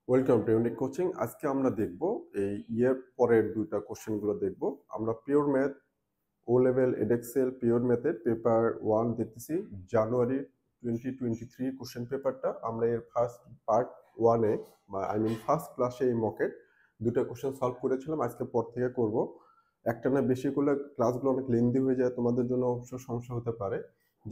Welcome to unique coaching. আজকে আমরা দেখব এই ইয়ের পরের দুইটা কোশ্চেনগুলো দেখব। আমরা পিওর ম্যাথ ও লেভেল এডেক্সেল পিওর ম্যাথের পেপার 1 দেখতেছি, জানুয়ারি 2023 কোশ্চেন পেপারটা। আমরা এর ফার্স্ট পার্ট 1-এ ফার্স্ট ক্লাসে এই মকের দুটো কোশ্চেন সলভ করেছিলাম। আজকে পর থেকে করব। একটা না বেশি করলে ক্লাসগুলো অনেক লেন্দি হয়ে যায়, তোমাদের জন্য অবশ্য সমস্যা হতে পারে।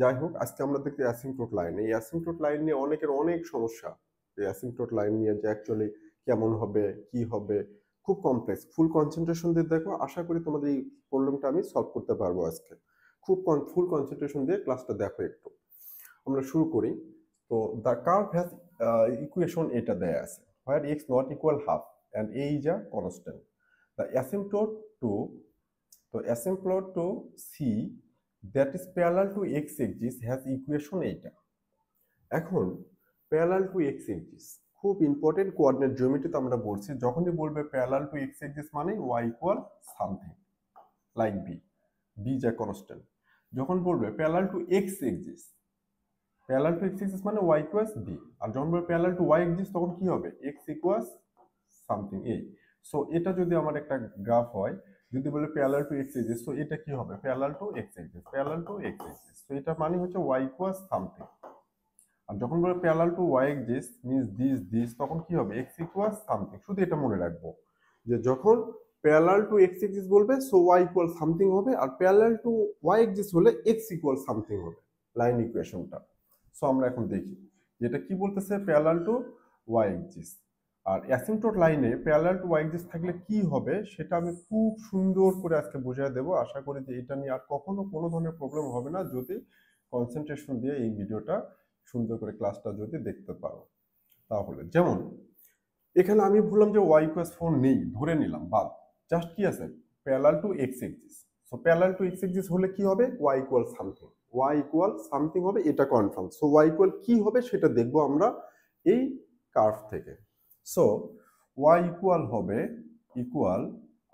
যাই হোক, আজকে আমরা দেখি অ্যাসিম্পটোট লাইন। এই অ্যাসিম্পটোট লাইন নিয়ে অনেকের অনেক সমস্যা। এই অ্যাসিম্পটোট লাইন নিয়ে যে অ্যাকচুয়ালি কেমন হবে, কি হবে, খুব কমপ্লেক্স। ফুল কনসেন্ট্রেশন দিয়ে দেখো, আশা করি তোমাদের এই প্রবলেমটা আমি সলভ করতে পারবো আজকে। ফুল কনসেন্ট্রেশন দিয়ে ক্লাসটা দেখো একটু। আমরা শুরু করি। তো দ্য কার্ভ হ্যাজ ইকুয়েশন এটা দেয়া আছে, where X not equal half and A is a constant. The asymptote to asymptote to C that is parallel to x axis has equation এইটা। এখন প্যারালাল টু এক্স এক্সিস খুব important coordinate জিওমেট্রিতে আমরা বলছি, যখনই বলবে প্যারালাল টু এক্স এক্সিস মানে y equal something like B, B যা কনস্ট্যান্ট। যখন বলবে parallel to x axis, parallel to x axis মানে y ইকুয়ালস বি। আর যখন বলবে প্যারালাল টু y এক্সিস তখন কি হবে? x ইকুয়ালস সামথিং এ। সো এটা যদি আমার একটা গ্রাফ হয়, যদি বলে প্যারালাল টু এক্স এক্সিস, তো এটা কি হবে? Parallel to x axis, parallel to x axis. তো এটা মানে হচ্ছে y ইকুয়ালস সামথিং। আর যখন বলে parallel to Y axis means this, তখন কি হবে? X equals something. শুধু এটা মনে রাখবো যে যখন প্যারালাল টু এক্স এক্সিস বলবে সো ওয়াই ইকুয়াল সামথিং হবে, আর প্যারালাল টু ওয়াই এক্সিস হলে এক্স ইকুয়াল সামথিং হবে, লাইন ইকুয়েশনটা। সো আমরা এখন দেখি যেটা কি বলতেছে, প্যারালাল টু ওয়াই এক্সিস। আর অ্যাসিম্পটোট লাইনে প্যারালাল টু ওয়াই এক্সিস থাকলে কি হবে সেটা আমি খুব সুন্দর করে আজকে বুঝিয়ে দেবো। আশা করি যে এটা নিয়ে আর কখনো কোনো ধরনের প্রবলেম হবে না যদি কনসেন্ট্রেশন দিয়ে এই ভিডিওটা সুন্দর করে ক্লাসটা যদি দেখতে পারো। তাহলে যেমন এখানে আমি বললাম যে y ইকুয়ালস 4 নেই, ধরে নিলাম, বাদ। জাস্ট কি আছে? Parallel to x axis. So parallel to x axis হলে কি হবে? y equal something, y equal something হবে, এটা কনফার্ম। সো y ইকুয়াল কি হবে সেটা দেখবো আমরা এই কার্ভ থেকে। সো y ইকুয়াল হবে ইকুয়াল,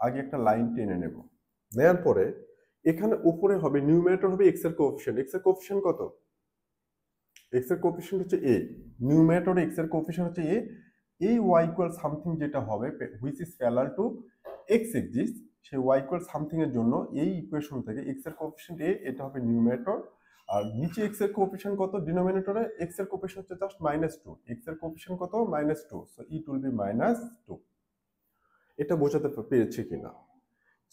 আগে একটা লাইন টেনে নেব, নেওয়ার পরে এখানে উপরে হবে নিউমারেটর হবে x এর কোএফিশিয়েন্ট। x এর কোএফিশিয়েন্ট কত? x এর কোএফিশিয়েন্ট হচ্ছে a, নিউমারেটরে x এর কোএফিশিয়েন্ট হচ্ছে a। এই y ইকুয়াল সামথিং যেটা হবে which is parallel two x axis, সেই y ইকুয়াল সামথিং এর জন্য এই ইকুয়েশন থেকে x এর কোএফিশিয়েন্ট a, এটা হবে নিউমারেটর। আর নিচে x এর কোএফিশিয়েন্ট কত? ডিনোমিনেটরে x এর কোএফিশিয়েন্ট হচ্ছে জাস্ট -2, x এর কোএফিশিয়েন্ট কত? -2, সো ইট উইল বি -2। এটা বোঝাতে পেরেছি কিনা?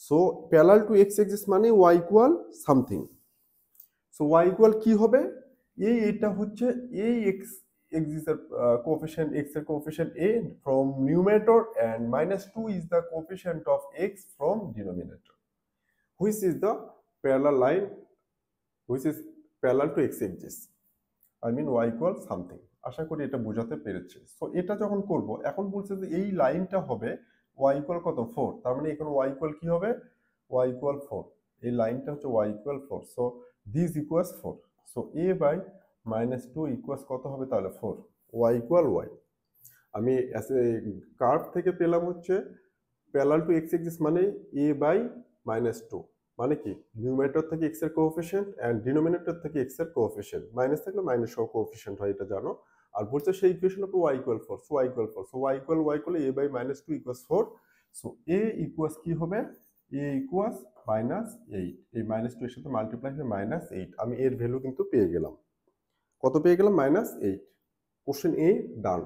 So parallel to x axis মানে y equal something. So y equal কি হবে? এটা হচ্ছে এই এক্স এক্সিসের কোএফিশিয়েন্ট, x এর coefficient a from numerator and -2 is the coefficient of x from denominator, which is the parallel line, which is parallel to x axis, y equal something। আশা করি এটা বোঝাতে পেরেছি। সো এটা যখন করব, এখন বলছে যে এই লাইনটা হবে y ইকুয়াল কত? 4। তার মানে এখানে y ইকুয়াল কি হবে? y equal 4। এই লাইনটা হচ্ছে y equal 4। So this equals 4। So a by -2 equals কত হবে তাহলে? 4। y equal y। আমি কার্ভ থেকে পেলাম হচ্ছে প্যারালাল টু এক্স এক্সিস মানে a বাই -2, মানে কি নিউমারেটর থেকে x এর কোএফিশিয়েন্ট এন্ড ডিনোমিনেটর থেকে x এর কোএফিশিয়েন্ট, মাইনাস থাকলে মাইনাস সহ কোএফিশিয়েন্ট হয়, এটা জানো। আর বলছে সেই equation of y equal 4, so y equal 4, so y equal y করলে a by -2 equals 4। So a equals কি হবে? a equals -8। এই -2 এর সাথে মাল্টিপ্লাই হয়ে -8। আমি এর ভ্যালু কিন্তু পেয়ে গেলাম। কত পেয়ে গেলাম? -8। কোশ্চেন এ ডান।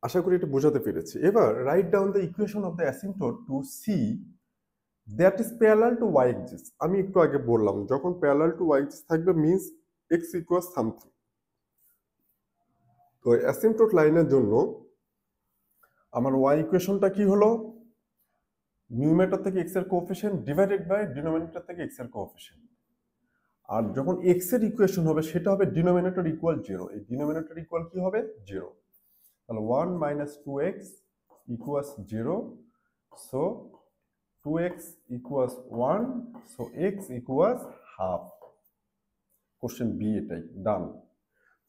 আশা করি এটা বোঝাতে পেরেছি। এবার write down the equation of the asymptote to C that is parallel to Y axis. আমি একটু আগে বললাম যখন প্যারালাল টু ওয়াই এক্সিস থাকবে মিন্স এক্স ইকুয়াল সামথিং। তো অ্যাসিম্পটোট লাইনের জন্য আমার ওয়াই ইকুয়েশনটা কি হলো? নিউমারেটর থেকে এক্স এর কোএফিশিয়েন্ট ডিভাইডেড বাই ডিনোমিনেটর থেকে এক্স এর কোএফিশিয়েন্ট। আর যখন এক্স এর ইকুয়েশন হবে সেটা হবে ডিনোমিনেটর ইকুয়াল 0। এই ডিনোমিনেটর ইকুয়াল কি হবে? 0। তাহলে 1 - 2x equals 0। So 2x equals 1, so x equals half. Question B এটাই ডান।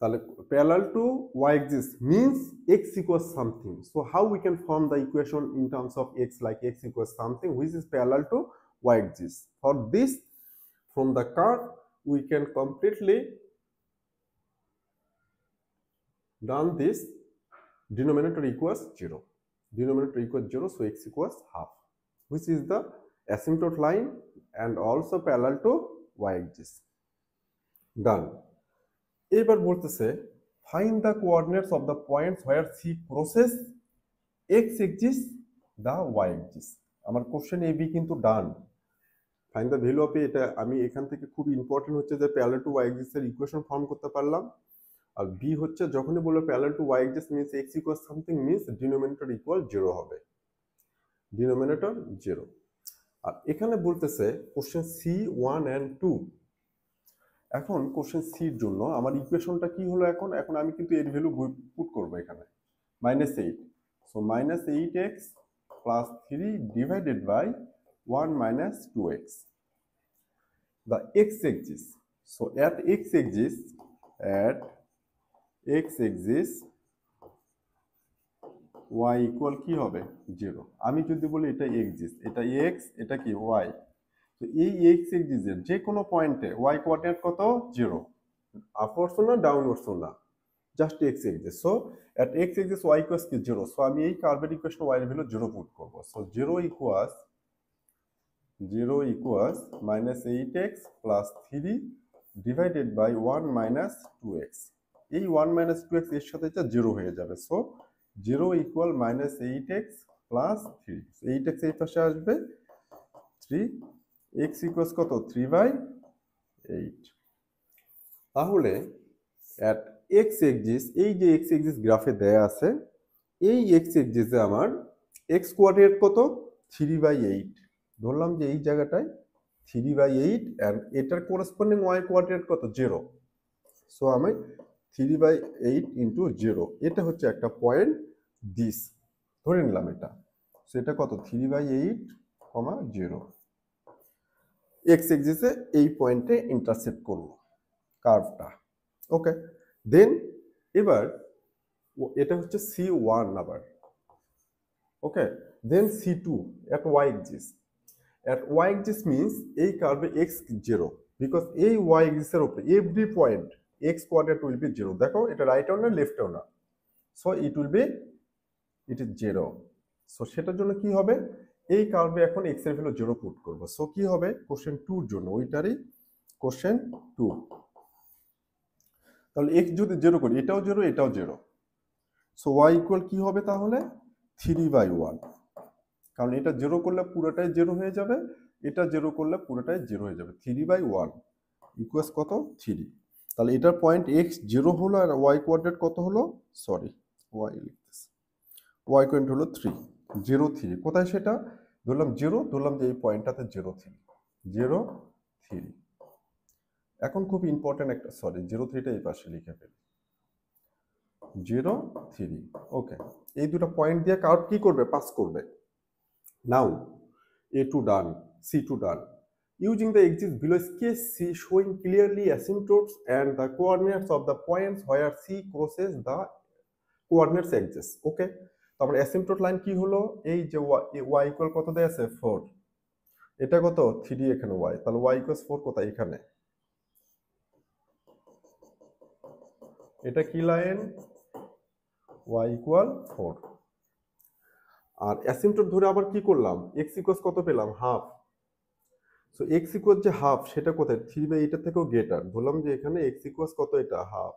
তাহলে parallel to y axis means x equals something. So how we can form the equation in terms of x, like x equals something which is parallel to y axis. For this, from the curve we can completely done this denominator equals 0. Denominator equals 0, so x equals half, which is the asymptote line and also parallel to y-axis. Done. এবার বলতেছে find the coordinates of the points where c crosses x-axis the y-axis. আমার question A B কিন্তু ডান। Find the value of এটা আমি এখান থেকে খুব important হচ্ছে যে প্যারালাল টু y-axis এর ইকুয়েশন ফর্ম করতে পারলাম। আর বি হচ্ছে যখনই বললো parallel to y-axis means x equal something means denominator equal 0 হবে, ডিনোমিনেটর 0। আর এখানে বলতেছে কোশ্চেন সি 1 and 2। এখন কোশ্চেন সির জন্য আমার ইকুয়েশনটা কি হলো, এখন আমি কিন্তু এর ভ্যালু পুট করবো এখানে -8, so -8x plus 3 divided by 1 minus 2x. The x-axis, so at x-axis y equal কি হবে 0। আমি যদি বলি এটা এক্সিস, এটা x, এটা কি y, তো এই x-axis এর যে কোনো পয়েন্টে y কোঅর্ডিনেট কত 0, আপওয়ার্ডস না ডাউনওয়ার্ডস না, just x-axis। So at x-axis y equals কি 0, সো আমি এই কার্ভের ইকুয়েশন y এর ভ্যালু 0 পুট করব। So 0 equals -8x plus 3 divided by 1 minus 2x। এই 1 minus 2x এর সাথে এটা 0 হয়ে যাবে। So 0 equal -8x plus 3, 8x এই পাশে আসবে 3, x equals কত 3/8। তাহলে at x-axis, এই যে x-axis গ্রাফে দেয়া আছে, এই x-axis এ আমার x কোঅর্ডিনেট কত 3/8, ধরলাম যে এই জায়গাটায় 3/8 এন্ড এটার করেসপন্ডিং y কোঅর্ডিনেট কত 0, সো আমি 3/8 ইনটু 0, এটা হচ্ছে একটা পয়েন্ট দিস ধরে নিলাম এটা। সো এটা কত 3/8, 0, x-axis এ এই পয়েন্টে ইন্টারসেক্ট করলো কার্ভটা। ওকে, দেন এবার এটা হচ্ছে C1 আবার। ওকে, দেন C2 at y-axis। At y-axis means এই কার্ভে x 0, বিকজ এই y-axis এর উপরে every point x coordinate will be 0। দেখো এটা রাইটেও না লেফটেও না, সো ইট ইজ 0। সো সেটার জন্য কি হবে, এই কার্ভে এখন x এর ভ্যালু 0 পুট করব। সো কি হবে কোশ্চেন 2 এর জন্য, ওইটারই কোশ্চেন 2। তাহলে x যদি 0 করি, এটাও 0 এটাও 0, সো y ইকুয়াল কি হবে তাহলে 3/1, কারণ এটা 0 করলে পুরোটাই 0 হয়ে যাবে, এটা 0 করলে পুরোটাই 0 হয়ে যাবে। 3/1 ইকুয়ালস কত 3। তাহলে এটার পয়েন্ট x 0 হলো আর y কোঅর্ডিনেট কত হলো, সরি y লিখতেছি, y কোঅর্ডিনেট হলো 3, 0 3। কোথায় সেটা ধরলাম 0, ধরলাম যে এই পয়েন্টটাতে 0 3। এখন খুব ইম্পর্টেন্ট একটা, সরি 0 3টা এই পাশে লিখে ফেলি 0 3। ওকে, এই দুটো পয়েন্ট দিয়ে কার্ভ কি করবে পাস করবে। নাও A2 done, C2 done. Using the axis below sketch C showing clearly asymptotes and the coordinates of the points where C crosses the coordinates axis. Okay, তো আমার অ্যাসিম্পটোট লাইন কি হলো, এই যে y ইকুয়াল কত দেয়া আছে 4, এটা কত 3, এখানে y, তাহলে y ইকুয়ালস 4 কোথায় এখানে, এটা কি লাইন y ইকুয়াল 4। আর অ্যাসিম্পটোট ধরে আবার কি করলাম, x ইকুয়ালস কত পেলাম হাফ, সো x ইকুয়াল যে হাফ সেটা কোথায় 3/8 এর থেকেও গ্রেটার, ধরলাম যে এখানে x ইকুয়ালস কত এটা হাফ,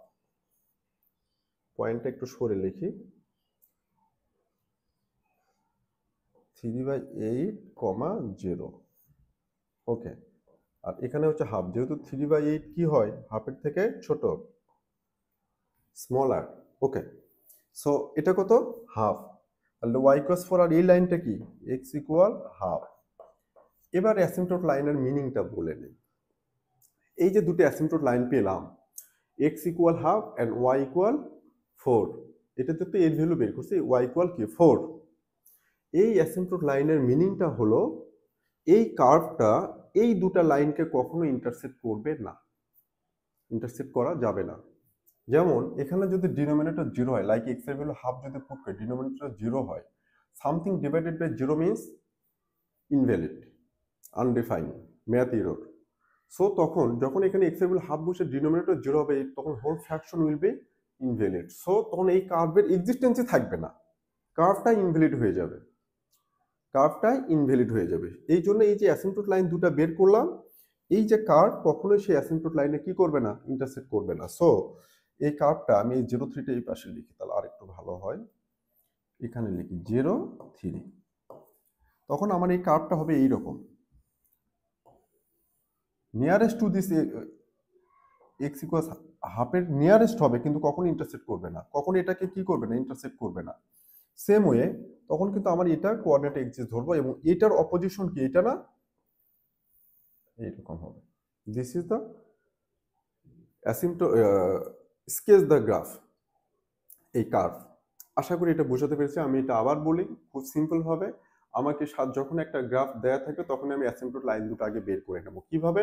পয়েন্টটা একটু সরে লিখি 3/8, 0। ওকে, আর এখানে হচ্ছে হাফ, যেহেতু 3/8 কি হয় হাফের থেকে ছোট, স্মলার। ওকে, সো এটা কত হাফ, তাহলে y ইকুয়ালস 4 আর এই লাইনটা কি x ইকুয়াল হাফ। এবার অ্যাসিম্পটোট লাইনের মিনিংটা বলে নিই। এই যে দুটো অ্যাসিম্পটোট লাইন পেলাম, x equal half and y equal 4, এটাতে তো এর ভ্যালু বের করছি, y ইকুয়াল কি 4। এই অ্যাসিম্পটোট লাইনের মিনিংটা হলো এই কার্ভটা এই দুটো লাইনকে কখনো ইন্টারসেক্ট করবে না, ইন্টারসেক্ট করা যাবে না। যেমন এখানে যদি ডিনোমিনেটর 0 হয়, লাইক x এর ভ্যালু হাফ যদি পুট করি ডিনোমিনেটর 0 হয়, something divided by 0 means invalid, undefined, math error. So তখন যখন এখানে x এর ভ্যালু হাফ বসে ডিনোমিনেটর 0 হবে, তখন whole fraction will be invalid. So তখন এই কার্ভের এক্সিস্টেন্সই থাকবে না, কার্ভটা ইনভ্যালিড হয়ে যাবে, কার্ভটা ইনভ্যালিড হয়ে যাবে। এই জন্য এই যে অ্যাসিম্পটোট লাইন দুটো বের করলাম, এই যে কার্ভ কখনোই সেই অ্যাসিম্পটোট লাইনে কি করবে না, ইন্টারসেক্ট করবে না। সো এই কার্ভটা আমি এই 0 3টা এই পাশে লিখি, তাহলে আর একটু ভালো হয়। এখানে লিখি 0 3, তখন আমার এই কার্ভটা হবে এইরকম, nearest to this X equals হাফের নিয়ারেস্ট হবে, কিন্তু কখনো ইন্টারসেক্ট করবে না, কখন এটাকে কি করবে না, ইন্টারসেক্ট করবে না। সেম ওয়ে তখন কিন্তু আমার এটা কোঅর্ডিনেট এক্সিস ধরবো, এবং এটার অপোজিশন কি, এটা না এইরকম হবে। This is the asymptote sketch the graph, এই কার্ভ। আশা করি এটা বোঝাতে পেরেছি। আমি এটা আবার বলি খুব সিম্পল ভাবে, আমাকে যখন একটা গ্রাফ দেয়া থাকে তখন আমি অ্যাসিম্পটোট লাইন দুটো আগে বের করে নেব। কিভাবে,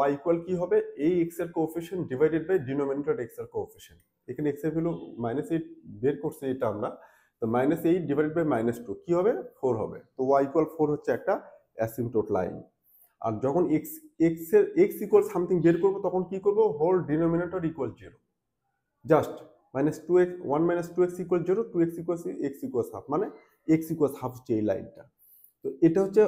y ইকুয়াল কি হবে, এই x এর coefficient divided by denominator x এর কোএফিসিয়েন্ট। এখানে x এর ভ্যালু -8 বের করছে এটা আমরা, তো -8 ডিভাইডেড বাই -2 কি হবে, 4 হবে। তো y ইকুয়াল 4 হচ্ছে একটা অ্যাসিম্পটোট লাইন। আর যখন x ইকুয়াল সামথিং বের করব তখন কি করব, whole denominator equal 0, just -2x 1 -2x equal 0, 2x equal x equal half, মানে x ইকুয়াল হাফ হচ্ছে এই লাইনটা। তো এটা হচ্ছে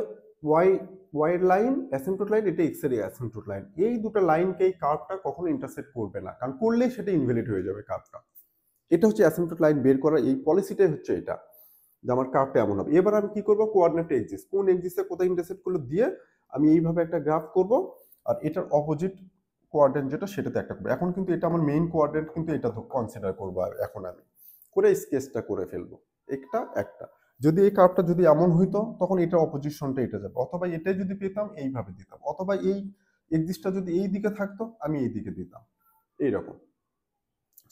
y এর লাইন, অ্যাসিম্পটোট লাইন, এটা x এর অ্যাসিম্পটোট লাইন। এই দুটো লাইনকে এই কার্ভটা কখনো ইন্টারসেক্ট করবে না, কারণ করলেই সেটা ইনভ্যালিড হয়ে যাবে কার্ভটা। এটা হচ্ছে অ্যাসিম্পটোট লাইন বের করার এই পলিসিটাই হচ্ছে এটা, যে আমার কার্ভটা এমন হবে। এবার আমি কি করব, কোঅর্ডিনেট এক্সিস, কোন এক্সিসে কোথায় ইন্টারসেক্ট করলে দিয়ে আমি এইভাবে একটা গ্রাফ করব, আর এটার অপোজিট কোঅর্ডিনেট যেটা সেটাতে একটা করবো। এখন কিন্তু এটা আমার মেইন কোঅর্ডিনেট, কিন্তু এটা কনসিডার করবো আর এখন আমি করে স্কেচটা করে ফেলবো একটা একটা। যদি এই কার্ভটা যদি এমন হইতো তখন এটার অপোজিশনটা এটা যাবে, অথবা এটাই যদি পেতাম এইভাবে দিতাম, অথবা এই এক্সিসটা যদি এই দিকে থাকতো আমি এই দিকে দিতাম, এইরকম।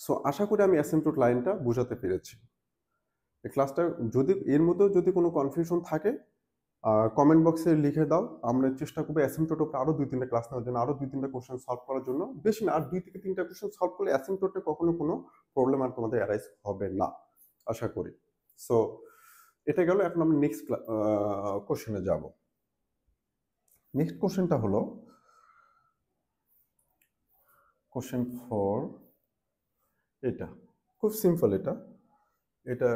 সো আশা করি আমি অ্যাসিম্পটোট লাইনটা বোঝাতে পেরেছি। এই ক্লাসটা যদি এর মধ্যেও যদি কোনো কনফিউশন থাকে কমেন্ট বক্সে লিখে দাও, আমরা চেষ্টা করবো অ্যাসিম্পটোট উপরে আরো 2 3টা ক্লাস নেওয়ার জন্য, আরো 2 3টা কোশ্চেন সলভ করার জন্য। বেশি না, আর 2 থেকে 3টা কোশ্চেন সলভ করলে অ্যাসিম্পটোটে কখনো কোনো প্রবলেম আর তোমাদের অ্যারাইজ হবে না আশা করি। সো এটা গেল, এখন আমরা নেক্সট কোশ্চেনে যাব। নেক্সট কোশ্চেনটা হলো কোশ্চেন 4, এটা খুব সিম্পল। এটা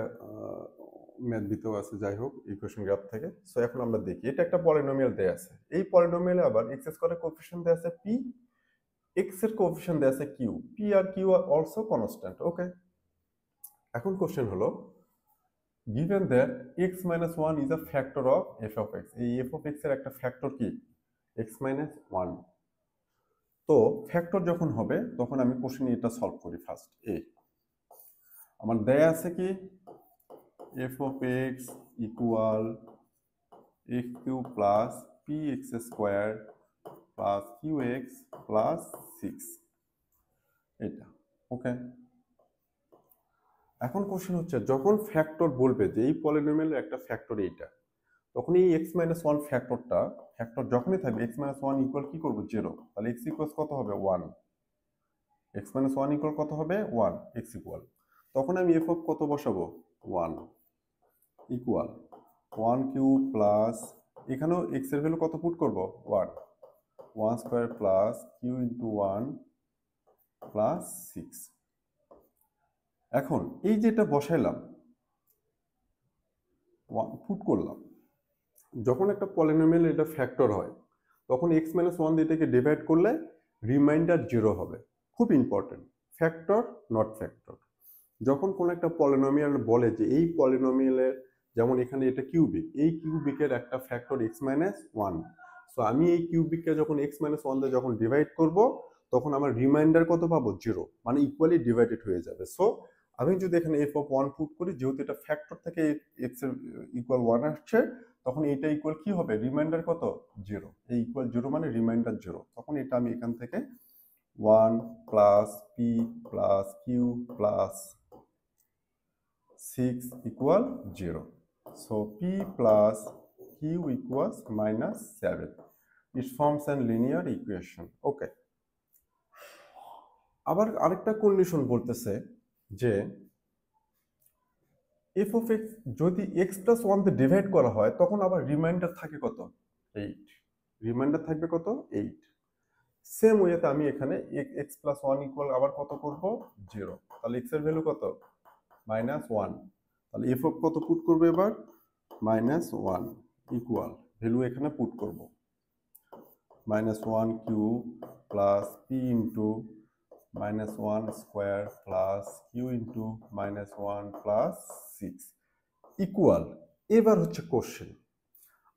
ম্যাথ দিতেও আছে, যাই হোক ইকুয়েশন গ্রাফ থেকে। সো এখন আমরা দেখি, এটা একটা পলিনোমিয়াল দেয়া আছে, এই পলিনোমিয়ালে আবার এক্স স্কয়ারের কোএফিসিয়েন্ট দেয়া আছে পি, এক্স এর কোএফিসিয়েন্ট দেয়া আছে কিউ, পি আর কিউ আর অলসো কনস্ট্যান্ট। ওকে, এখন কোশ্চেন হলো given that x minus 1 is a factor of f of x, এই f of x এর একটা ফ্যাক্টর কি, x minus 1। তো ফ্যাক্টর যখন হবে তখন আমি কোশ্চেনে এটা সলভ করি ফার্স্ট। আমার দেয়া আছে কি, f of x equal x cube plus px square plus qx plus 6, এটা। ওকে, এখন কোশ্চেন হচ্ছে যখন ফ্যাক্টর বলবে যে এই পলিনোমিয়ালের একটা ফ্যাক্টর এইটা, তখন এই x minus 1 ফ্যাক্টরটা, ফ্যাক্টর যখনই থাকবে x minus 1 ইকুয়াল কি করবো, 0, তাহলে x ইকুয়াল কত হবে, 1। x minus 1 ইকুয়াল কত হবে, 1, x ইকুয়াল, তখন আমি f of কত বসাবো, 1 ইকুয়াল 1 কিউব প্লাস, এখানেও x এর ভ্যালু কত পুট করব, 1 square plus q into 1 plus 6। এখন এই যেটা বসাইলাম, পুট করলাম, যখন একটা পলিনোমিয়াল এটা ফ্যাক্টর হয় তখন x minus 1 দিয়ে এটাকে ডিভাইড করলে রিমাইন্ডার 0 হবে। খুব ইম্পর্টেন্ট, ফ্যাক্টর নট ফ্যাক্টর। যখন কোন একটা পলিনোমিয়াল বলে যে এই পলিনোমিয়ালের, যেমন এখানে এটা কিউবিক, এই কিউবিকের একটা ফ্যাক্টর x minus 1, সো আমি এই কিউবিককে যখন x minus 1 দিয়ে যখন ডিভাইড করব তখন আমার রিমাইন্ডার কত পাবো, 0, মানে ইকুয়ালি ডিভাইডেড হয়ে যাবে। সো আমি যদি এখানে f of 1 পুট করি, যেহেতু এটা ফ্যাক্টর থেকে x এর ইকুয়াল 1 আসছে, তখন এটা ইকুয়াল কি হবে, রিমাইন্ডার কত, 0, এই ইকুয়াল 0 মানে রিমাইন্ডার 0, তখন এটা আমি এখান থেকে 1 plus p plus q plus 6 equal 0, so p plus q equals -7. It forms a linear equation. Okay, আবার আরেকটা কন্ডিশন বলতেছে যে f of x যদি x plus 1 দিয়ে ডিভাইড করা হয় তখন আবার রিমাইন্ডার থাকে কত, 8, রিমাইন্ডার থাকবে কত, 8। সেম ওয়েতে আমি এখানে x plus 1 ইকুয়াল আবার কত করব, 0, তাহলে এক্স এর ভ্যালু কত -1, তাহলে এফ অফ কত পুট করবে এবার -1 ইকুয়াল ভ্যালু এখানে পুট করব -1 cube plus P into -1 square plus Q into -1 plus 6 equal. এবার হচ্ছে কোশ্চেন,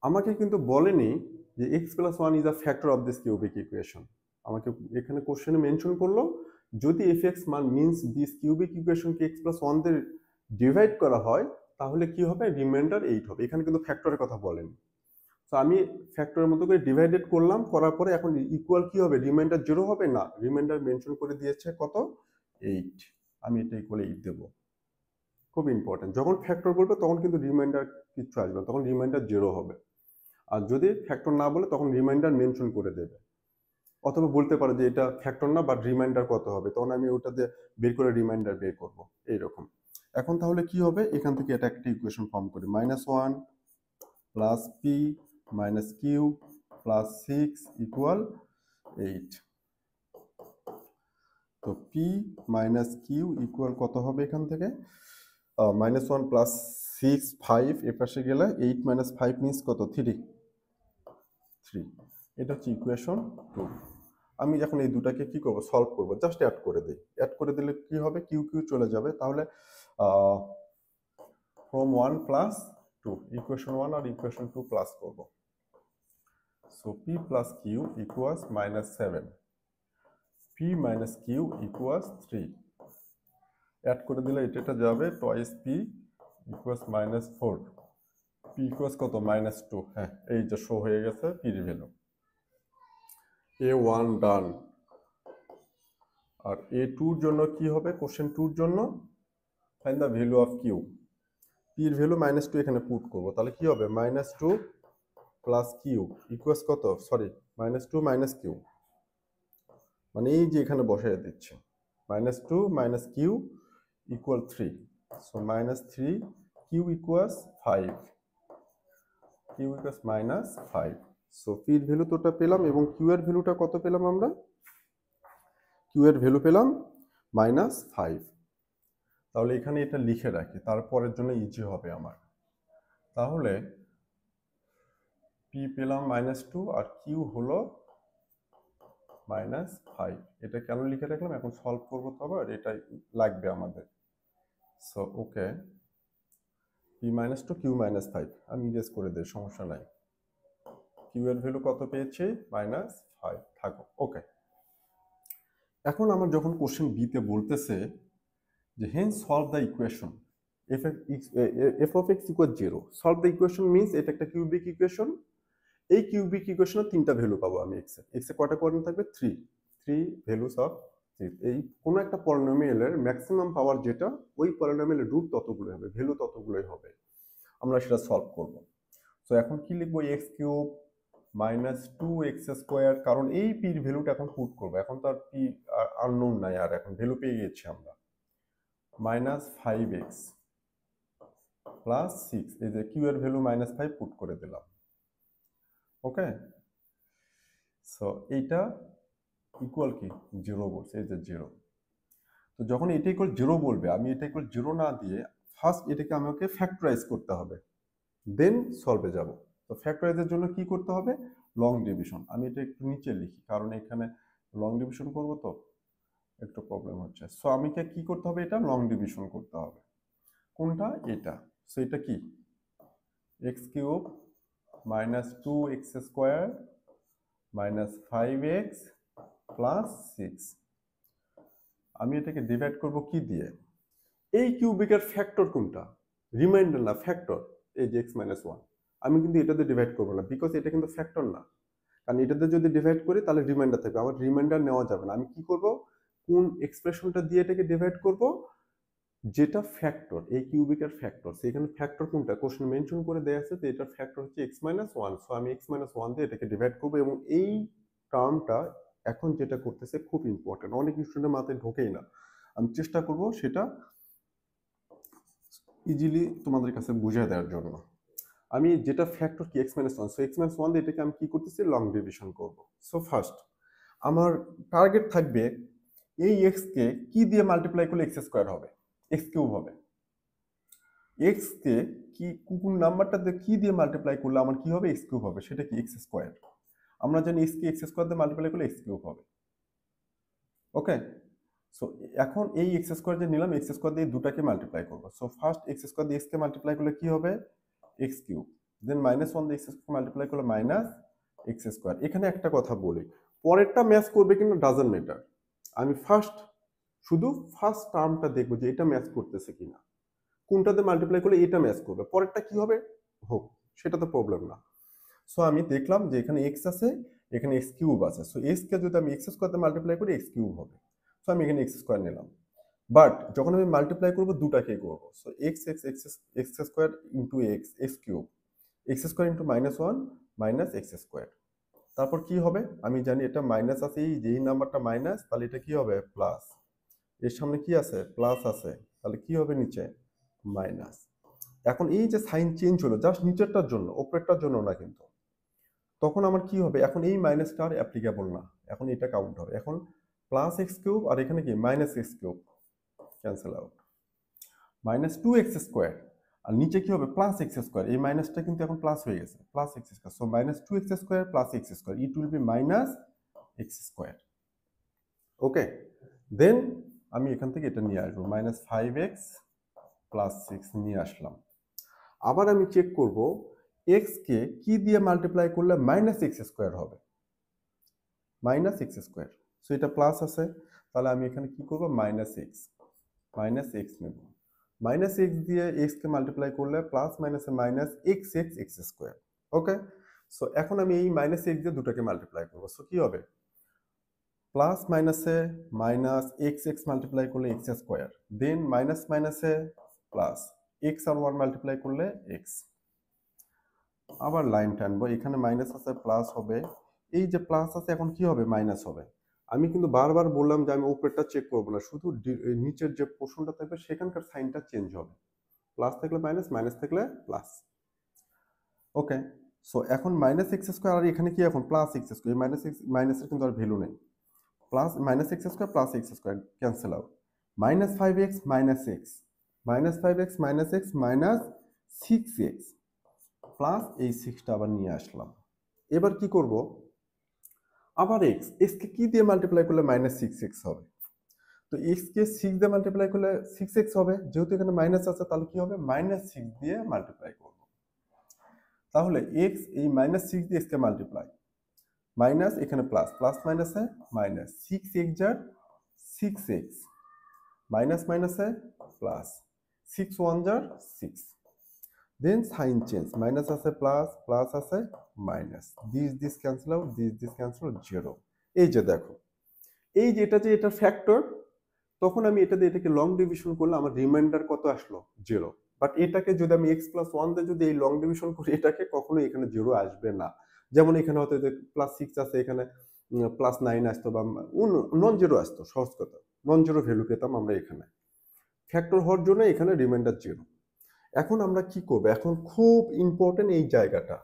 আমাকে কিন্তু বলেনি যে x plus 1 is a factor of this cubic equation. আমাকে এখানে কোশ্চেনে মেনশন করলো যদি fx মান মিন্স দিস কিউবিক ইকুয়েশনকে x প্লাস 1 দিয়ে ডিভাইড করা হয় তাহলে কি হবে, রিমাইন্ডার 8 হবে। এখানে কিন্তু ফ্যাক্টরের কথা বলেনি। তো আমি ফ্যাক্টরের মতো করে ডিভাইডেড করলাম, করার পরে এখন ইকুয়াল কি হবে, রিমাইন্ডার 0 হবে না, রিমাইন্ডার মেনশন করে দিয়েছে কত 8, আমি এটা ইকুয়াল 8 দেব। খুব ইম্পর্টেন্ট, যখন ফ্যাক্টর বলবে তখন কিন্তু রিমাইন্ডার কিছু আসবে না, তখন রিমাইন্ডার 0 হবে। আর যদি ফ্যাক্টর না বলে তখন রিমাইন্ডার মেনশন করে দেবে, অথবা বলতে পারে যে এটা ফ্যাক্টর না বাট রিমাইন্ডার কত হবে, তখন আমি ওটা দিয়ে বের করে রিমাইন্ডার বের করব এইরকম। এখন তাহলে কি হবে, এখান থেকে এটা একটা ইকুয়েশন ফর্ম করি -1 plus P minus Q plus 6 equal 8। তো পি মাইনাস কিউ ইকুয়াল কত হবে, এখান থেকে -1 প্লাস 6 5, এ পাশে গেলে 8 মাইনাস 5 মিনস কত 3। এটা হচ্ছে ইকুয়েশন 2। আমি যখন এই দুটাকে কি করব, সলভ করব, জাস্ট অ্যাড করে দিই। অ্যাড করে দিলে কি হবে, কিউ কিউ চলে যাবে, তাহলে ফ্রম 1 প্লাস 2 ইকুয়েশন 1 আর ইকুয়েশন 2 প্লাস করব। So P plus Q equals -7, P minus Q equals 3। Add করে দিলে এটা যাবে twice P equals -4, P equals কত -2। হ্যাঁ, এই যে শো হয়ে গেছে পির ভ্যালু। A1 ডান। আর A2 এর জন্য কি হবে, কোশ্চেন 2 এর জন্য find the value of Q. পির ভ্যালু -2 এখানে পুট করব, তাহলে কি হবে -2 প্লাস কিউ ইকুয়ালস কত, সরি -2 মাইনাস কিউ, মানে এই যে এখানে বসাই দিচ্ছে -2 minus Q equal 3। So -3 Q equals 5, Q equals -5। So পির ভ্যালু তোটা পেলাম এবং কিউ এর ভ্যালুটা কত পেলাম আমরা, কিউ এর ভ্যালু পেলাম -5। তাহলে এখানে এটা লিখে রাখি, তারপরের জন্য ইজি হবে আমার। তাহলে পি পেলাম -2 আর কিউ হলো -5। এটা কেন লিখে রাখলাম, এখন সলভ করবো তো আবার, এটাই লাগবে আমাদের। সো ওকে, পি -2 কিউ -5 আমি ইরেজ করে দিই, সমস্যা নাই। কিউ এর ভ্যালু কত পেয়েছি -5 থাকো। ওকে, এখন আমার যখন কোশ্চেন বি তে বলতেছে যে hence solve the equation F of X equal 0, solve the equation means এটা একটা কিউবিক ইকুয়েশন। এই কিউবিক ইকুয়েশনে 3টা ভ্যালু পাবো আমি এক্স এ কয়টা কোঅর্ডিনেট থাকবে 3 ভ্যালুস অফ 3। এই কোনো একটা পলিনোমিয়ালের ম্যাক্সিমাম পাওয়ার যেটা, ওই পলিনোমিয়ালের রুট ততগুলো হবে, ভ্যালু ততগুলোই হবে, আমরা সেটা সলভ করব। সো এখন কি লিখবো, এক্স কিউব -2x², কারণ এই পির ভ্যালুটা এখন পুট করবো, এখন তো আর পি আননোন নাই, আর এখন ভ্যালু পেয়ে গেছি আমরা -5x প্লাস 6, এই যে কিউ এর ভ্যালু -5 পুট করে দিলাম। ওকে, সো এইটা ইকুয়াল কি 0 বলছে, এই যে 0। তো যখন এটা ইকুয়াল 0 বলবে, আমি এটা ইকুয়াল 0 না দিয়ে ফার্স্ট এটাকে আমাকে ফ্যাক্টরাইজ করতে হবে, দেন সলভে যাব। তো ফ্যাক্টরাইজের জন্য কি করতে হবে, লং ডিভিশন। আমি এটা একটু নিচে লিখি, কারণ এখানে লং ডিভিশন করব তো একটু প্রবলেম হচ্ছে। সো আমাকে কি করতে হবে, এটা লং ডিভিশন করতে হবে। কোনটা, এটা। সো এটা কি, x³ -2x² -5x প্লাস 6। আমি এটাকে ডিভাইড করব কি দিয়ে, এই কিউবিকের ফ্যাক্টর কোনটা, রিমাইন্ডার না ফ্যাক্টর, এই যে x-1। আমি কিন্তু এটাতে ডিভাইড করবো না, বিকজ এটা কিন্তু ফ্যাক্টর না, কারণ এটাতে যদি ডিভাইড করি তাহলে রিমাইন্ডার থাকবে, আমার রিমাইন্ডার নেওয়া যাবে না। আমি কি করব, কোন এক্সপ্রেশনটা দিয়ে এটাকে ডিভাইড করব, যেটা ফ্যাক্টর, এই কিউবিকের ফ্যাক্টর। সেখানে ফ্যাক্টর কোনটা কোশ্চেন মেনশন করে দেয়া আছে, তো এটার ফ্যাক্টর হচ্ছে x-1। সো আমি x-1 দিয়ে এটাকে ডিভাইড করব, এবং এই টার্মটা এখন যেটা করতেছে খুব ইম্পর্টেন্ট, অনেক স্টুডেন্টের মাথায় ঢোকেই না। আমি চেষ্টা করব সেটা ইজিলি তোমাদের কাছে বুঝিয়ে দেওয়ার জন্য। আমি যেটা ফ্যাক্টর কি x-1, সো x-1 দিয়ে এটাকে আমি কি করতেছি, লং ডিভিশন করব। সো ফার্স্ট আমার টার্গেট থাকবে এই এক্স কে কি দিয়ে মাল্টিপ্লাই করলে এক্স স্কোয়ার হবে, এক্স কিউব হবে। এক্স কে কি কোন নাম্বারটা দিয়ে কি দিয়ে মাল্টিপ্লাই করলে আমার কি হবে, এক্স কিউব হবে। সেটা কি, এক্স স্কোয়ার। আমরা জানি এক্স কে এক্স স্কোয়ার দিয়ে মাল্টিপ্লাই করলে এক্স কিউব হবে। ওকে, সো এখন এই এক্স স্কোয়ার যে নিলাম, এক্স স্কোয়ার দিয়ে দুটাকে মাল্টিপ্লাই করবো। সো ফার্স্ট এক্স স্কোয়ার দিয়ে এক্স কে মাল্টিপ্লাই করলে কি হবে, x cube. Than minus one দিয়ে এক্স স্কোয়ার মাল্টিপ্লাই করলে মাইনাস এক্স স্কোয়ার। এখানে একটা কথা বলি, পরেরটা ম্যাচ করবে কিন্তু ডাজন্ট ম্যাটার। আমি শুধু ফার্স্ট টার্মটা দেখবো যে এটা ম্যাচ করতেছে কিনা, কোনটাতে মাল্টিপ্লাই করলে এটা ম্যাচ করবে, পরেরটা কি হবে হোক, সেটা তো প্রবলেম না। সো আমি দেখলাম যে এখানে এক্স আছে, এখানে এক্স কিউব আছে। সো এক্স কে যদি আমি এক্স স্কোয়ারতে মাল্টিপ্লাই করি এক্স কিউব হবে। সো আমি এখানে এক্স স্কোয়ার নিলাম। বাট যখন আমি মাল্টিপ্লাই করবো দুটাকে করবো, so x X X X square into x x cube, x square into minus one minus X square. তারপর কি হবে, আমি জানি এটা মাইনাস আছে, এই যে এই নাম্বারটা মাইনাস, তাহলে এটা কি হবে প্লাস, এর সামনে কি আছে প্লাস আছে, তাহলে কি হবে নিচে মাইনাস। এখন এই যে সাইন চেঞ্জ হলো জাস্ট নিচেরটার জন্য, উপরেরটার জন্য না কিন্তু। তখন আমার কি হবে, এখন এই মাইনাসটা আর অ্যাপ্লিকেবল না, এখন এটা কাউন্ট হবে। এখন প্লাস এক্স কিউব আর এখানে কি minus X cube, cancel out. Minus two x square আর নিচে কি হবে প্লাস এক্স স্কোয়ার, এই মাইনাসটা কিন্তু এখন প্লাস হয়ে গেছে, plus X square. So minus two x square plus X square, it will be minus X square. Okay, then আমি এখান থেকে এটা নিয়ে আসবো, minus five x plus six নিয়ে আসলাম। আবার আমি চেক করব এক্স কে কি দিয়ে মাল্টিপ্লাই করলে মাইনাস এক্স স্কোয়ার হবে, মাইনাস এক্স স্কোয়ার। সো এটা প্লাস আছে, তাহলে আমি এখানে কি করব মাইনাস এক্স নেব। মাইনাস এক্স দিয়ে এক্স কে মাল্টিপ্লাই করলে প্লাস মাইনাসে minus X X X square. Okay, so এখন আমি এই মাইনাস এক্স দিয়ে দুটাকে মাল্টিপ্লাই করবো। সো কি হবে, প্লাস মাইনাসে মাইনাস এক্স এক্স মাল্টিপ্লাই করলে এক্স স্কোয়ার, দেন মাইনাস মাইনাসে প্লাস এক্স আর ওয়ান মাল্টিপ্লাই করলে এক্স। আবার লাইন টানবো, এখানে মাইনাস আছে প্লাস হবে, এই যে প্লাস আছে এখন কি হবে মাইনাস হবে। আমি কিন্তু বারবার বললাম যে আমি উপরেরটা চেক করবো না, শুধু নিচের যে পোর্শনটা থাকবে সেখানকার সাইনটা চেঞ্জ হবে, প্লাস থাকলে মাইনাস, মাইনাস থাকলে প্লাস। ওকে, সো এখন মাইনাস এক্স স্কোয়ার আর এখানে কি এখন plus X square, minus x মাইনাসের কিন্তু আর ভ্যালু নেই, plus minus X square plus X square cancel out. Minus five x minus x, minus five x minus x minus six x plus এই সিক্সটা আবার নিয়ে আসলাম। এবার কি করব, আবার এক্স কে কি দিয়ে মাল্টিপ্লাই করলে মাইনাস সিক্স এক্স হবে, তো এক্স কে সিক্স দিয়ে মাল্টিপ্লাই করলে সিক্স এক্স হবে, যেহেতু এখানে মাইনাস আছে তাহলে কি হবে মাইনাস সিক্স দিয়ে মাল্টিপ্লাই করব। তাহলে এক্স এই মাইনাস সিক্স দিয়ে এক্স কে মাল্টিপ্লাই, মাইনাস এখানে প্লাস, প্লাস মাইনাসে মাইনাস, সিক্স এক্স যার সিক্স এক্স, মাইনাস মাইনাসে প্লাস, সিক্স ওয়ান যার সিক্স, দেন সাইন চেঞ্জ, মাইনাস আছে প্লাস, প্লাস আছে minus, this cancel out, this cancel out, zero. এই যে দেখো, এই যে এটা ফ্যাক্টর, তখন আমি এটা দিয়ে এটাকে লং ডিভিশন করলে আমার রিমাইন্ডার কত আসলো জিরো। বাট এটাকে যদি আমি এক্স প্লাস ওয়ান দিয়ে যদি এই লং ডিভিশন করি, এটাকে কখনো এখানে জিরো আসবে না। যেমন এখানে হয়তো যে প্লাস সিক্স আছে, এখানে প্লাস নাইন আসতো বা নন জিরো আসতো, সহজ কথা নন জিরো ভ্যালু পেতাম আমরা এখানে। ফ্যাক্টর হওয়ার জন্য এখানে রিমাইন্ডার জিরো। এখন আমরা কি করবো, এখন খুব ইম্পর্টেন্ট এই জায়গাটা,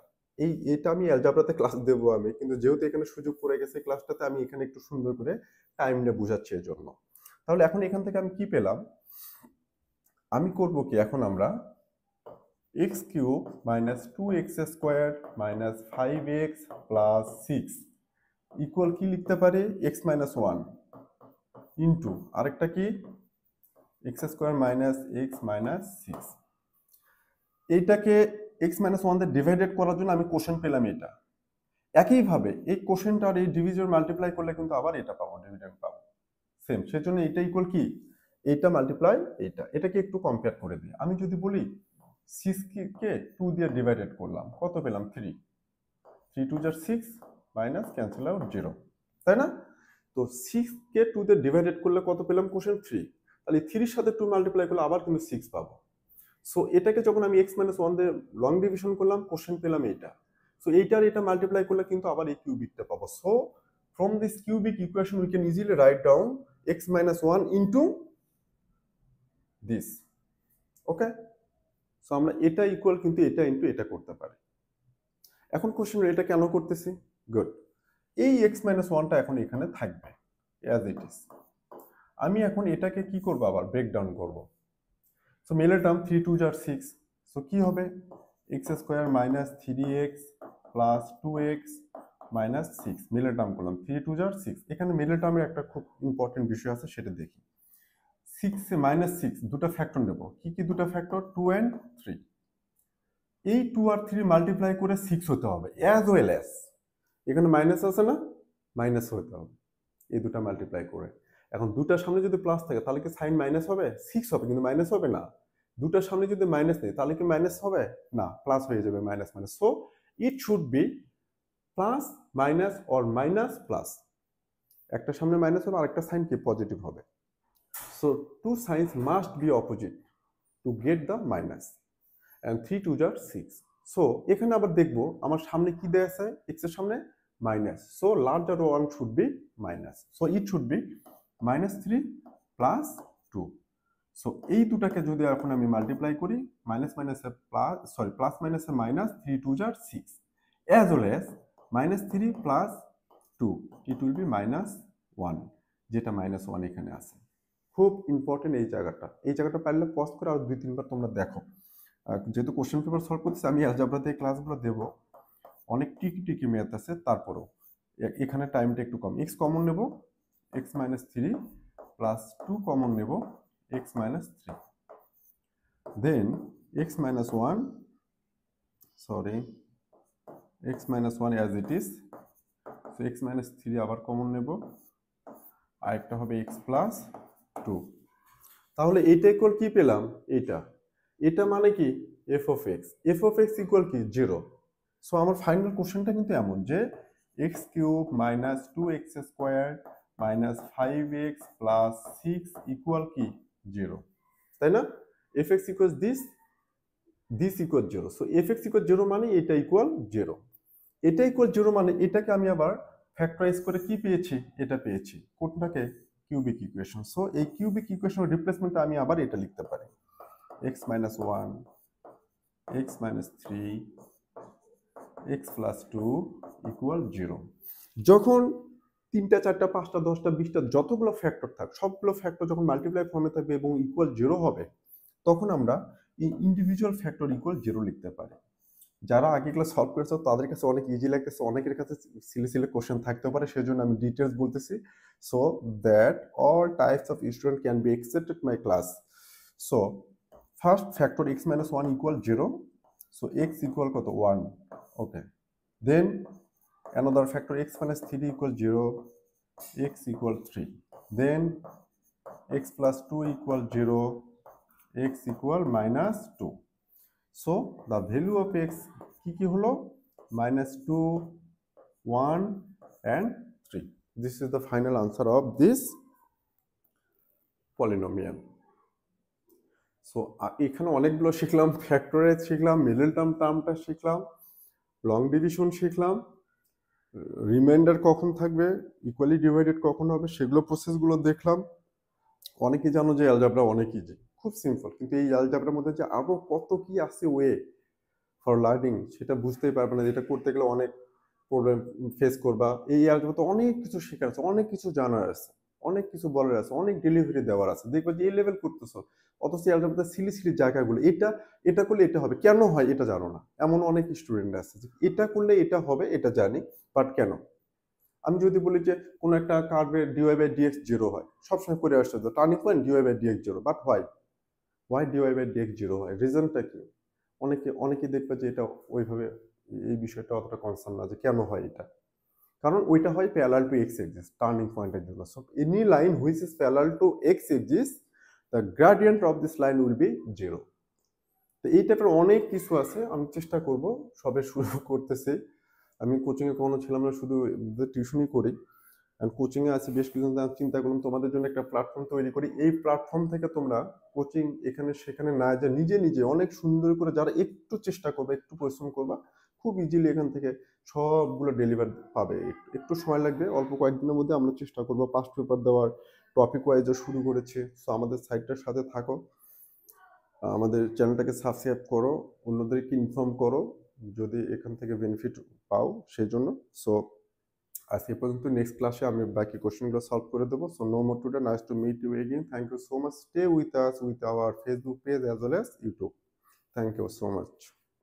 এটা আমি অ্যালজাবরাতে ক্লাস দেবো আমি, কিন্তু যেহেতু এখানে সুযোগ পড়ে গেছে ক্লাসটাতে, আমি এখানে একটু সুন্দর করে টাইম নিয়ে বোঝাচ্ছি এর জন্য। তাহলে এখন এখান থেকে আমি কি পেলাম, আমি করব কি, এখন আমরা x cube minus two x square minus five x plus six equal কি লিখতে পারি, এক্স মাইনাস ওয়ান ইন্টু আরেকটা কি x square minus x minus six. এইটাকে এক্স মাইনাস ওয়ান দিয়ে ডিভাইডেড করার জন্য আমি কোশ্চেন পেলাম এটা। একইভাবে এই কোশ্চেনটা আর এই ডিভিজন মাল্টিপ্লাই করলে কিন্তু আবার এটা পাবো, ডিভিডেন্ড পাবো সেম। সেজন্য এটা ইকুয়াল কি, এইটা মাল্টিপ্লাই এইটা, এটাকে একটু কম্পেয়ার করে দিই। আমি যদি বলি সিক্স কে টু দিয়ে ডিভাইডেড করলাম, কত পেলাম থ্রি, থ্রি টু যার six minus cancel out zero, তাই না? তো সিক্স কে টু দিয়ে ডিভাইডেড করলে কত পেলাম কোশ্চেন থ্রি, তাহলে থ্রির সাথে টু মাল্টিপ্লাই করলে আবার কিন্তু সিক্স পাবো। সো এটাকে যখন আমি এক্স মাইনাস ওয়ান দিয়ে লং ডিভিশন করলাম, কোশ্চেন পেলাম এইটা। সো এইটার এটা মাল্টিপ্লাই করলে কিন্তু আবার এই কিউবিকটা পাবো। So from this cubic equation we can easily write down x minus one into this. Okay, so আমরা এটা ইকুয়াল কিন্তু এটা ইন্টু এটা করতে পারি। এখন কোশ্চেন এটা কেন করতেছি, গুড, এই এক্স মাইনাস ওয়ানটা এখন এখানে থাকবে অ্যাজ ইট ইজ। আমি এখন এটাকে কি করব, আবার ব্রেকডাউন করব। সো মিলের টার্ম 3 2 যার 6, সো কি হবে x square minus 3x plus 2x minus 6, মিলের টার্ম করলাম 3 2 যার 6। এখানে মিলের টার্মের একটা খুব ইম্পর্টেন্ট বিষয় আছে, সেটা দেখি। 6 মাইনাস 6 দুটো ফ্যাক্টর নেব, কি কি দুটো ফ্যাক্টর, 2 and 3। এই 2 আর 3 মাল্টিপ্লাই করে 6 হতে হবে, অ্যাজ ওয়েল অ্যাজ এখানে মাইনাস আছে না, মাইনাস হতে হবে এই দুটো মাল্টিপ্লাই করে। এখন দুটার সামনে যদি প্লাস থাকে তাহলে কি সাইন মাইনাস হবে, 6 হবে কিন্তু মাইনাস হবে না। দুটার সামনে যদি মাইনাস নেই তাহলে কি মাইনাস হবে না, প্লাস হয়ে যাবে, minus minus. So it should be plus minus or minus plus, একটা সামনে মাইনাস হবে আরেকটা সাইন কি পজিটিভ হবে। So two signs must be opposite to get the minus, and 3 2 যার 6। সো এখানে আবার দেখবো আমার সামনে কি দেয়া আছে, x এর সামনে minus, so larger one should be minus, so it should B -3 plus 2। So এই দুটাকে যদি এখন আমি মাল্টিপ্লাই করি, মাইনাস মাইনাসে প্লাস, সরি প্লাস মাইনাসে মাইনাস, 3 2 যার 6, as well as -3 plus 2, it will B -1, যেটা -1 এখানে আছে। খুব ইম্পর্টেন্ট এই জায়গাটা পারলে পজ করে আর 2-3 বার তোমরা দেখো। যেহেতু কোশ্চেন পেপার সলভ করতেছি, আমি অ্যালজেব্রাতে ক্লাসগুলো দেব, অনেক টিকি ম্যাথ আছে, তারপরও এখানে টাইমটা একটু কম। x কমন নেব, x - 3 প্লাস 2 কমন নেব, x - 3, then x - 1, sorry x - 1 as it is, so x - 3 আবার কমন নেব, আরেকটা হবে x প্লাস 2। তাহলে এইটা ইকুয়াল কি পেলাম, এটা মানে কি f of x ইকুয়াল কি 0। সো আমার ফাইনাল কোশ্চেনটা কিন্তু এমন যে x cube minus 2x square minus 5x plus 6 equal কি 0, তাই না। fx equal this equal 0, so fx equal 0 মানে এটা ইকুয়াল 0, এটা ইকুয়াল 0 মানে এটাকে আমি আবার ফ্যাক্টরাইজ করে কি পেয়েছি, এটা পেয়েছি, কোনটাকে, কিউবিক ইকুয়েশন। সো এই কিউবিক ইকুয়েশনের রিপ্লেসমেন্টটা আমি আবার এটা লিখতে পারি, x - 1 x - 3 x plus 2 equal 0। যখন 3টা 4টা 5টা 10টা 20টা যতগুলো ফ্যাক্টর থাক, সবগুলো ফ্যাক্টর যখন মাল্টিপ্লাই ফর্মে থাকবে এবং ইকুয়াল 0 হবে, তখন আমরা এই ইন্ডিভিজুয়াল ফ্যাক্টর ইকুয়াল 0 লিখতে পারি। যারা আগে ক্লাস সলভ করেছে তাদের কাছে অনেক ইজি লাগতেছে, অনেকের কাছে সিলে কোশ্চেন থাকতে পারে, সেজন্য আমি ডিটেলস বলতেছি, so that all types of student can be accepted my class. So first factor x - 1 equal 0, so x equal কত 1, okay, then another factor x - 3 equal 0, x equal 3, then x plus 2 equal 0, x equal -2। so the value of x কি হলো, -2, 1 and 3। this is the final answer of this polynomial। So এখানে অনেকগুলো শিখলাম, factorise শিখলাম, middle টার্মটা শিখলাম, long division শিখলাম, reminder কখন থাকবে, ইকুয়ালি ডিভাইডেড কখন হবে, সেগুলো প্রসেসগুলো দেখলাম। অনেকে জানো যে অ্যালজেব্রা অনেক ইজি, খুব সিম্পল, কিন্তু এই অ্যালজেব্রার মধ্যে যে আরো কত কি আছে ওয়ে ফর লার্নিং, সেটা বুঝতেই পারবে না, যেটা করতে গেলে অনেক প্রবলেম ফেস করবা। এই অ্যালজেব্রাতে অনেক কিছু শেখার আছে, অনেক কিছু জানার আছে, অনেক কিছু বলার আছে, অনেক ডেলিভারি দেওয়ার আছে। দেখবে যে এই লেভেল করতেছো, অথচ অ্যালজেব্রাতে সিলি জায়গাগুলো, এটা করলে এটা হবে, কেন হয় এটা জানো না, এমন অনেক স্টুডেন্ট আছে যে এটা করলে এটা হবে এটা জানি, বাট কেন। আমি যদি বলি যে কোনো একটা কার্ভের dy/dx 0 হয়, সবসময় করে আসছে তো turning point dy/dx 0, but why dy/dx 0 হয়, রিজনটা কি। অনেকে দেখবে যে এটা ওইভাবে এই বিষয়টা অতটা কনসার্ন না যে কেন হয় এটা, কারণ ওইটা হয় parallel to x axis turning পয়েন্টের জন্য। So any line which is parallel two x axis, the gradient of this line will be 0। তো এই টাইপের অনেক কিছু আছে, আমি চেষ্টা করব, সবে শুরু করতেছি। আমি কোচিংয়ে কখনো ছিলাম না, শুধু টিউশনই করি, আমি কোচিংয়ে আছি বেশ কিছুদিন, চিন্তা করলাম তোমাদের জন্য একটা প্ল্যাটফর্ম তৈরি করি। এই প্ল্যাটফর্ম থেকে তোমরা কোচিং এখানে সেখানে না যে নিজে অনেক সুন্দর করে, যারা একটু চেষ্টা করবে, একটু পরিশ্রম করবা, খুব ইজিলি এখান থেকে সবগুলো ডেলিভার পাবে। একটু সময় লাগবে, অল্প কয়েকদিনের মধ্যে আমরা চেষ্টা করবো পাস্ট পেপার দেওয়ার, টপিক ওয়াইজও শুরু করেছি। সো আমাদের সাইটটার সাথে থাকো, আমাদের চ্যানেলটাকে সাবস্ক্রাইব করো, অন্যদেরকে ইনফর্ম করো যদি এখান থেকে বেনিফিট পাও সেই জন্য। সো আজ এই পর্যন্ত, নেক্সট ক্লাসে আমি বাকি কোশ্চেনগুলো সলভ করে দেবো। So no more today, nice to meet you again, thank you so much, stay with us with our Facebook page as well as YouTube, thank you so much.